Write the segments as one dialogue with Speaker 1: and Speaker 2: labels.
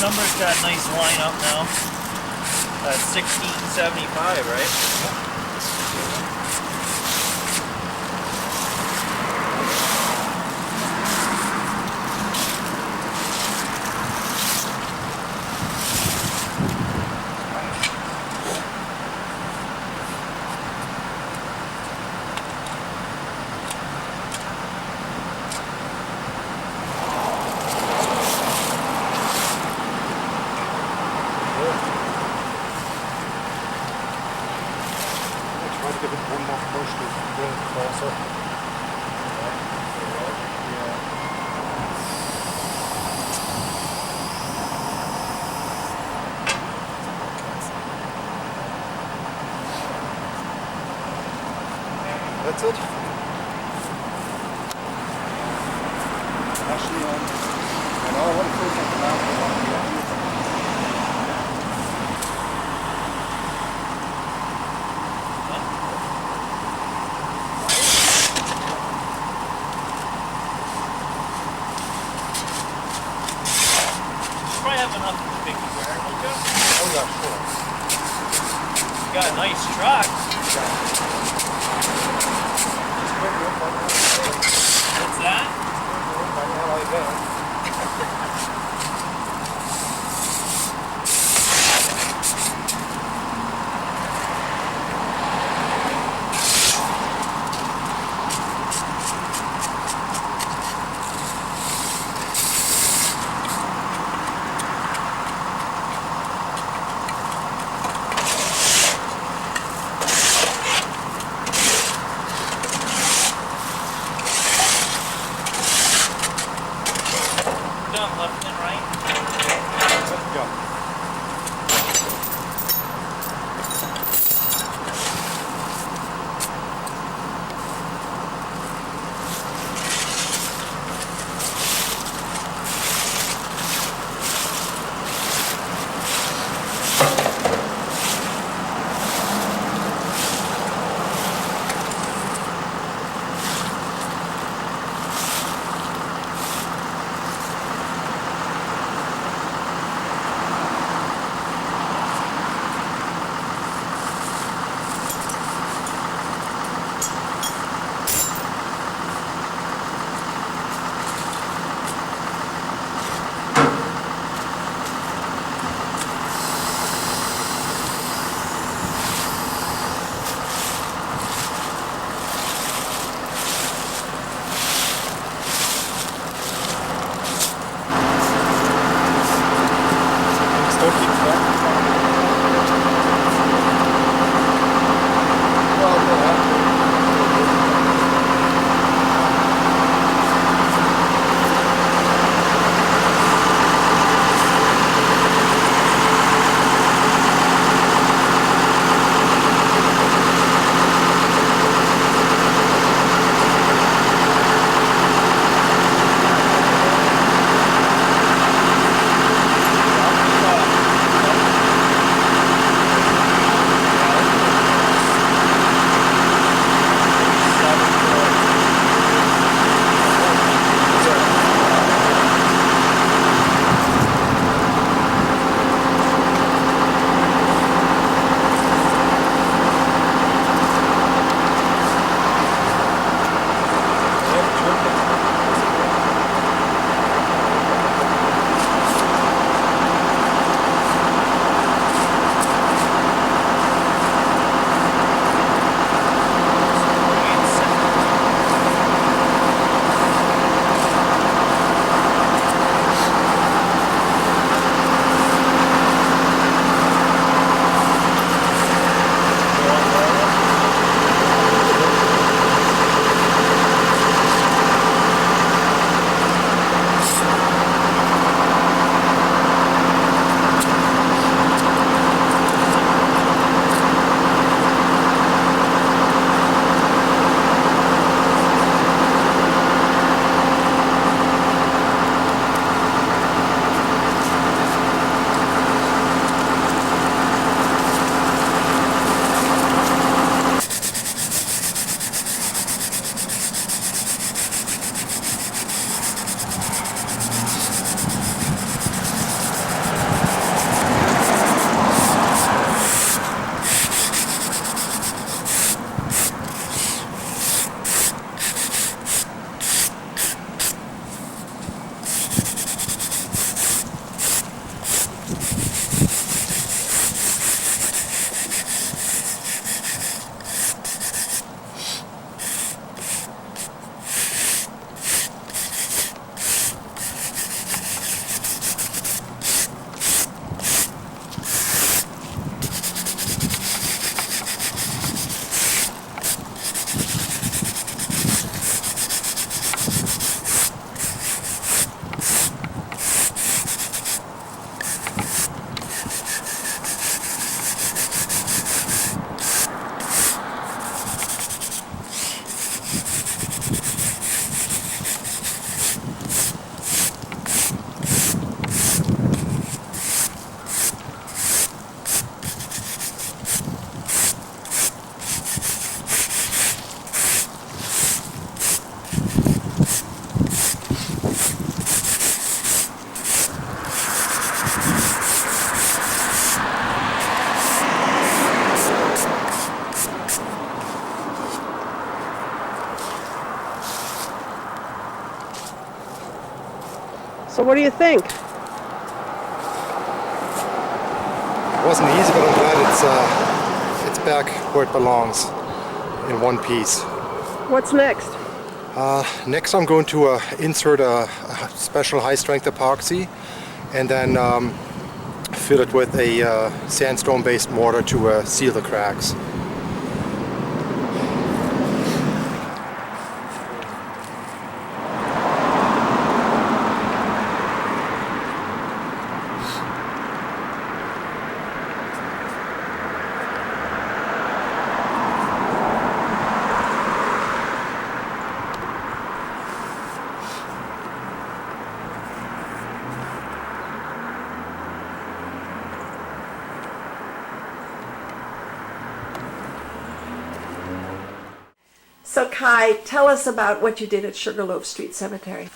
Speaker 1: numbers got a nice lineup now. 1675, right?
Speaker 2: Give it one more push to bring it closer. That's it. Actually, I know I want to put something out. Oh yeah, sure.
Speaker 1: You got a nice truck. What's that? Left and right.
Speaker 2: Let's go.
Speaker 3: So what do you think?
Speaker 2: It wasn't easy, but I'm glad it's back where it belongs, in one piece.
Speaker 3: What's next?
Speaker 2: Next I'm going to insert a special high-strength epoxy and then fill it with a sandstone-based mortar to seal the cracks.
Speaker 3: So Kai, tell us about what you did at Sugarloaf Street Cemetery.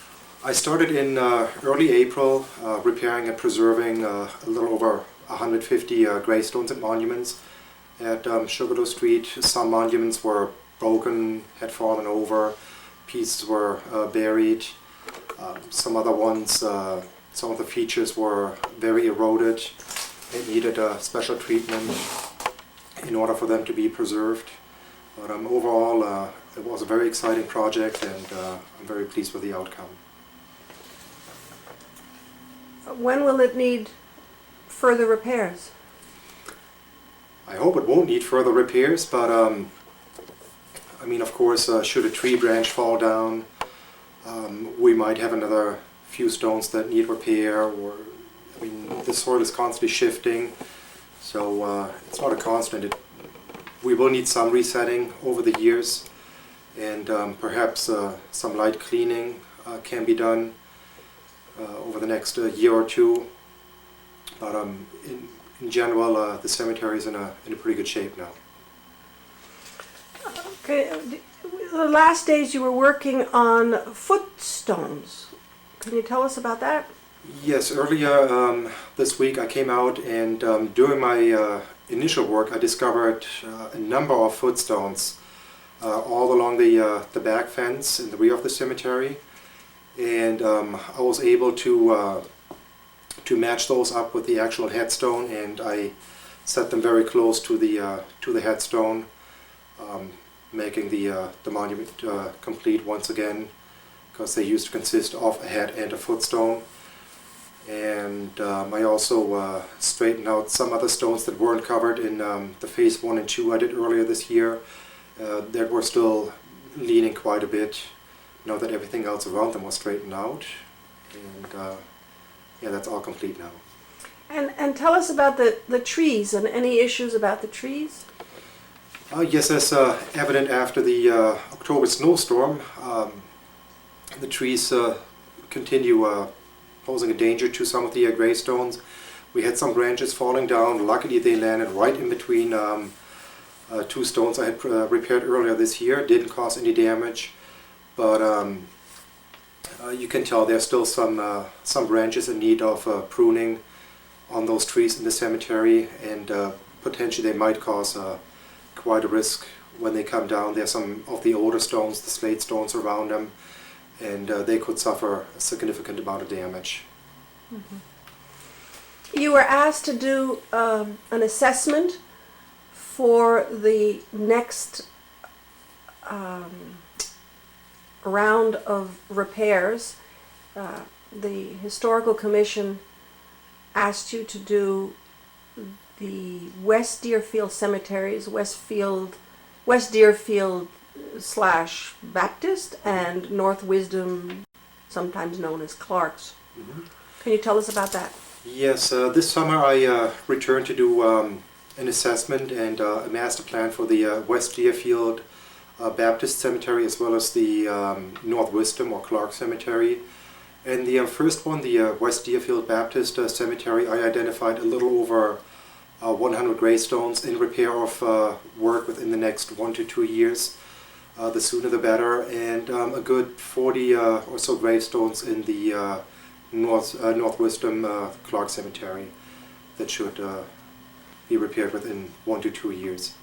Speaker 2: I started in early April repairing and preserving a little over 150 gravestones and monuments at Sugarloaf Street. Some monuments were broken, had fallen over, pieces were buried. Some other ones, some of the features were very eroded. It needed a special treatment in order for them to be preserved. But overall, it was a very exciting project, and I'm very pleased with the outcome.
Speaker 3: When will it need further repairs?
Speaker 2: I hope it won't need further repairs, but I mean, of course, should a tree branch fall down, we might have another few stones that need repair, or, I mean, the soil is constantly shifting, so it's not a constant. We will need some resetting over the years, and perhaps some light cleaning can be done over the next year or two. But in general, the cemetery is in a pretty good shape now.
Speaker 3: Okay. The last days you were working on footstones. Can you tell us about that?
Speaker 2: Yes, earlier this week I came out, and during my initial work I discovered a number of footstones all along the back fence in the rear of the cemetery, and I was able to match those up with the actual headstone, and I set them very close to the headstone, making the monument complete once again, because they used to consist of a head and a footstone. And I also straightened out some other stones that weren't covered in the phase 1 and 2 I did earlier this year that were still leaning quite a bit now that everything else around them was straightened out. And yeah, that's all complete now.
Speaker 3: And tell us about the trees and any issues about the trees.
Speaker 2: Yes, as evident after the October snowstorm, the trees continue posing a danger to some of the gravestones. We had some branches falling down. Luckily they landed right in between two stones I had repaired earlier this year. Didn't cause any damage, but you can tell there's still some branches in need of pruning on those trees in the cemetery, and potentially they might cause quite a risk when they come down. There's some of the older stones, the slate stones around them, and they could suffer a significant amount of damage.
Speaker 3: Mm-hmm. You were asked to do an assessment for the next round of repairs. The Historical Commission asked you to do the West Deerfield cemeteries, West Deerfield / Baptist, and North Wisdom, sometimes known as Clark's. Mm-hmm. Can you tell us about that?
Speaker 2: Yes, this summer I returned to do an assessment and a master plan for the West Deerfield Baptist Cemetery, as well as the North Wisdom or Clark Cemetery. And the first one, the West Deerfield Baptist Cemetery, I identified a little over 100 gravestones in repair of work within the next 1 to 2 years. The sooner the better, and a good 40 or so gravestones in the North Wisdom Clark Cemetery that should be repaired within 1 to 2 years.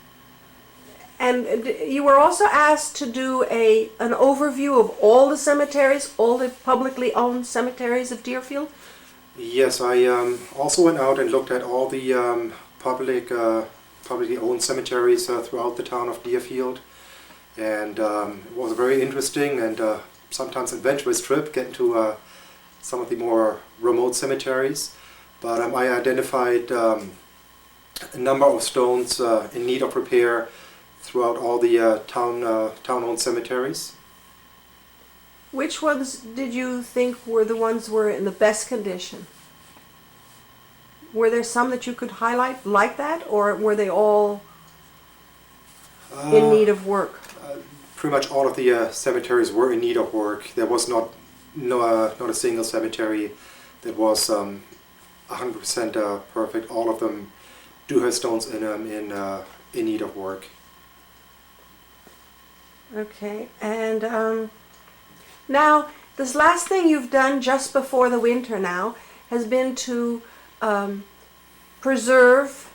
Speaker 3: And you were also asked to do an overview of all the cemeteries, all the publicly owned cemeteries of Deerfield?
Speaker 2: Yes, I also went out and looked at all the publicly owned cemeteries throughout the town of Deerfield. And it was a very interesting and sometimes adventurous trip getting to some of the more remote cemeteries. But I identified a number of stones in need of repair throughout all the town-owned cemeteries.
Speaker 3: Which ones did you think were the ones were in the best condition? Were there some that you could highlight like that, or were they all in need of work?
Speaker 2: Pretty much all of the cemeteries were in need of work. There was not a single cemetery that was 100% perfect. All of them do have stones in them in need of work.
Speaker 3: Okay, and now this last thing you've done just before the winter now has been to preserve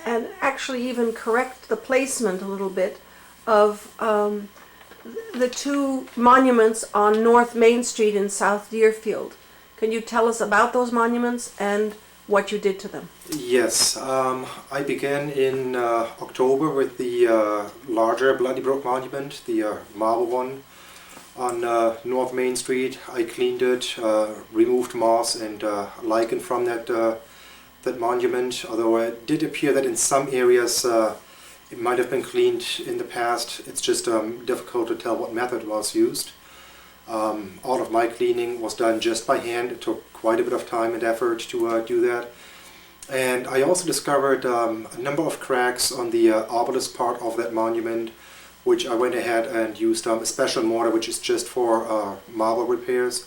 Speaker 3: and actually even correct the placement a little bit of the two monuments on North Main Street in South Deerfield. Can you tell us about those monuments and what you did to them?
Speaker 2: Yes, I began in October with the larger Bloody Brook monument, the marble one on North Main Street. I cleaned it, removed moss and lichen from that monument, although it did appear that in some areas it might have been cleaned in the past. It's just difficult to tell what method was used. All of my cleaning was done just by hand. It took quite a bit of time and effort to do that. And I also discovered a number of cracks on the obelisk part of that monument, which I went ahead and used a special mortar, which is just for marble repairs,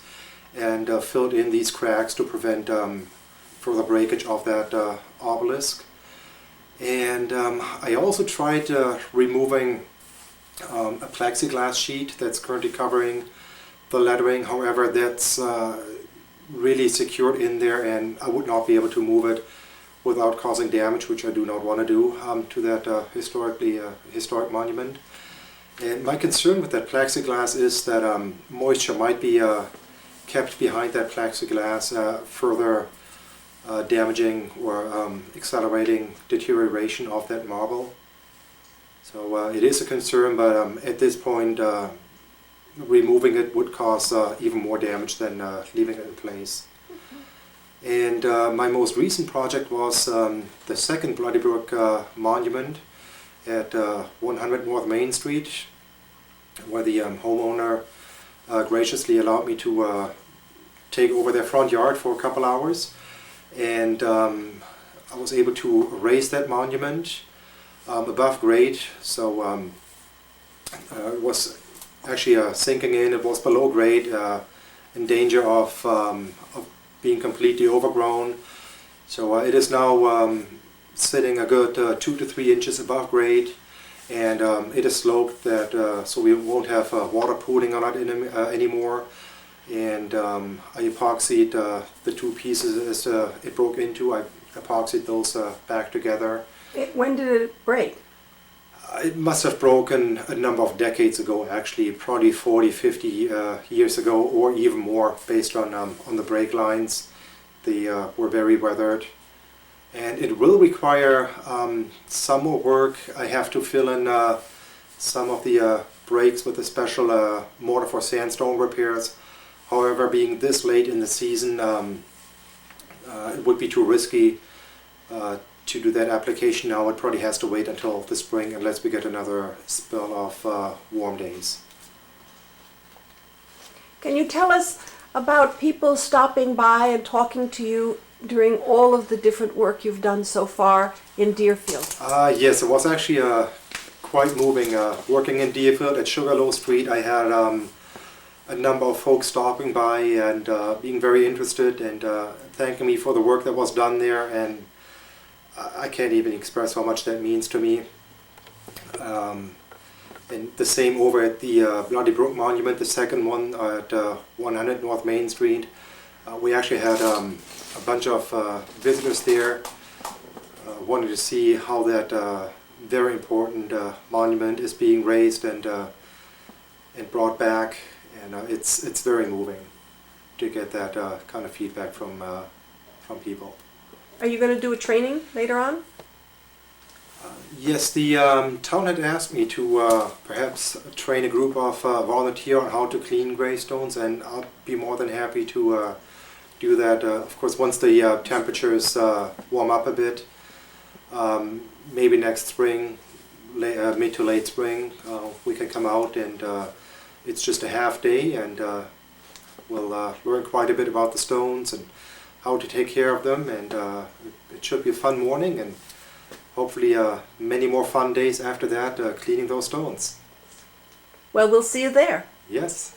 Speaker 2: and filled in these cracks to prevent further breakage of that obelisk. And I also tried removing a plexiglass sheet that's currently covering the lettering. However, that's really secured in there, and I would not be able to move it without causing damage, which I do not want to do to that historic monument. And my concern with that plexiglass is that moisture might be kept behind that plexiglass, further damaging or accelerating deterioration of that marble. So it is a concern, but at this point removing it would cause even more damage than leaving it in place. And my most recent project was the second Bloody Brook monument at 100 North Main Street, where the homeowner graciously allowed me to take over their front yard for a couple hours. And I was able to raise that monument above grade, so it was actually sinking in. It was below grade, in danger of being completely overgrown. So it is now sitting a good 2 to 3 inches above grade, and it is sloped that so we won't have water pooling on it anymore. And I epoxied the two pieces as it broke into. I epoxied those back together.
Speaker 3: When did it break?
Speaker 2: It must have broken a number of decades ago, actually, probably 40, 50 years ago, or even more, based on the break lines. They were very weathered. And it will require some more work. I have to fill in some of the breaks with a special mortar for sandstone repairs. However, being this late in the season, it would be too risky to do that application now. It probably has to wait until the spring unless we get another spell of warm days.
Speaker 3: Can you tell us about people stopping by and talking to you during all of the different work you've done so far in Deerfield?
Speaker 2: Yes, it was actually quite moving. Working in Deerfield at Sugarloaf Street, I had a number of folks stopping by and being very interested and thanking me for the work that was done there, and I can't even express how much that means to me. And the same over at the Bloody Brook Monument, the second one at 100 North Main Street. We actually had a bunch of visitors there, wanted to see how that very important monument is being raised and brought back, and it's very moving to get that kind of feedback from people.
Speaker 3: Are you going to do a training later on?
Speaker 2: Yes, the town had asked me to perhaps train a group of volunteer on how to clean gravestones, and I'll be more than happy to do that. Of course, once the temperatures warm up a bit, maybe next spring, mid to late spring, we can come out, and it's just a half day, and we'll learn quite a bit about the stones and how to take care of them, and it should be a fun morning, and hopefully many more fun days after that cleaning those stones.
Speaker 3: Well, we'll see you there.
Speaker 2: Yes.